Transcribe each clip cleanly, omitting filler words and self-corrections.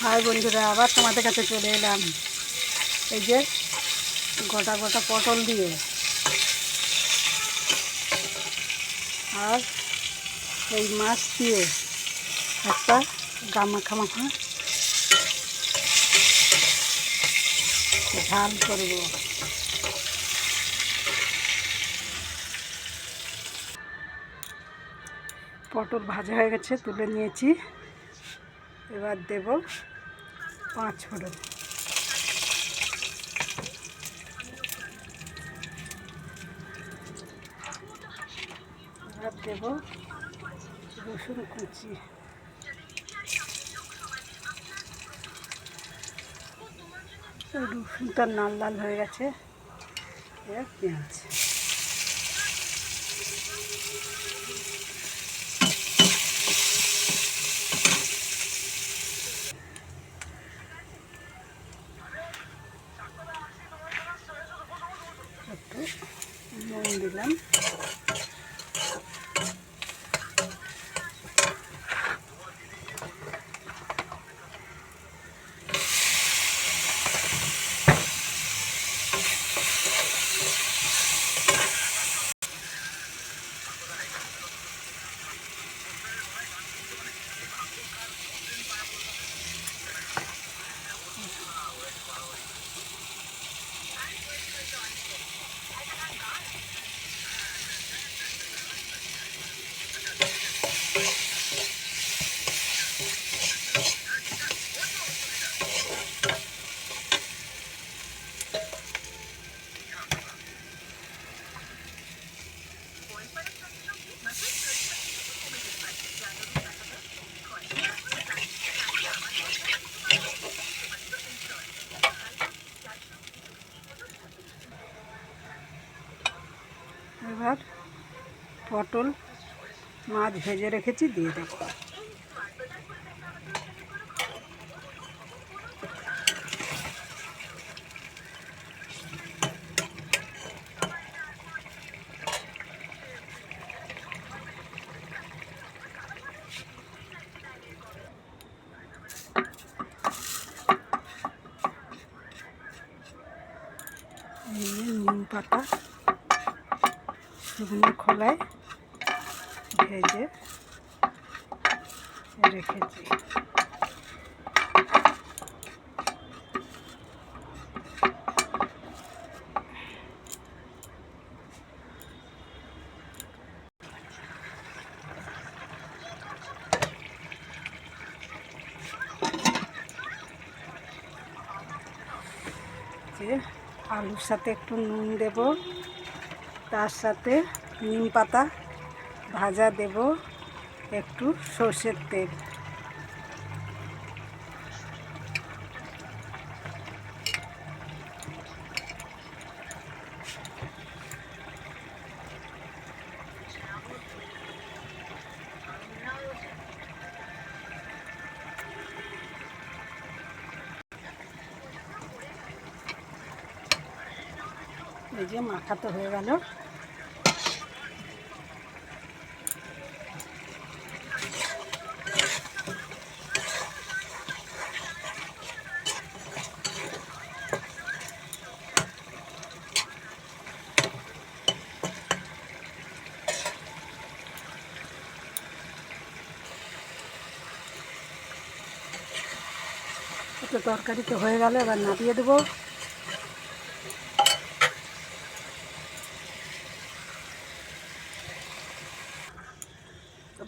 High বন্ধুরা, আবার তোমাদের কাছে চলে এলাম। এই যে গোটা গোটা পটল দিয়ে আর এই মাছ দিয়ে একটা গামাখা মাখা ঝাল করব। পটল ভাজা হয়ে গেছে, তুলে নিয়েছি। এবার দেব 5 ফোড়ন। এবার দেব রসুন কুচি, রসুনটা লাল লাল হয়ে গেছে। এবার পেঁয়াজ, একটু নুন দিলাম, এবার পটল মাছ ভেজে রেখেছি দিয়ে দেব। নিম পাতা শুকনো খোলায় ভেজে রেখেছি। আলুর সাথে একটু নুন দেব, তার সাথে নিম পাতা ভাজা দেব, একটু সর্ষের তেল, এই যে মাখাতে হয়ে গেল। তো তরকারি তো হয়ে গেল, এবার নামিয়ে দেবো।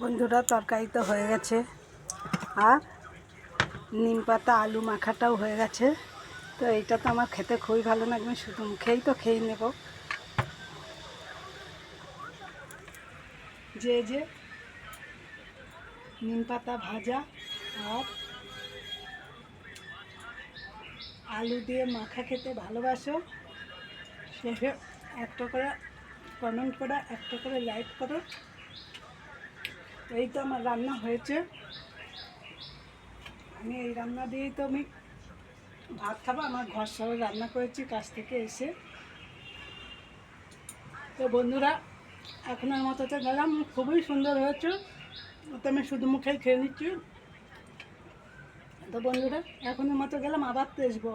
বন্ধুরা, তরকারি তো হয়ে গেছে আর নিম পাতা আলু মাখাটাও হয়ে গেছে। তো এইটা তো আমার খেতে খুবই ভালো লাগবে, শুধু মুখেই তো খেয়ে নেব। যে নিম পাতা ভাজা আর আলু দিয়ে মাখা খেতে ভালোবাসো, শেষে একটা করে কমেন্ট করো, একটা করে লাইক করো। এই তো আমার রান্না হয়েছে। আমি এই রান্না দিয়েই তো আমি ভাত খাবো। আমার ঘর সহ রান্না করেছি কাজ থেকে এসে। তো বন্ধুরা, এখনের মতো তো গেলাম। খুবই সুন্দর হয়েছে, তো আমি শুধু মুখেই খেয়ে নিচ্ছি। তো বন্ধুরা এখনের মতো গেলাম, আবার তো আসবো।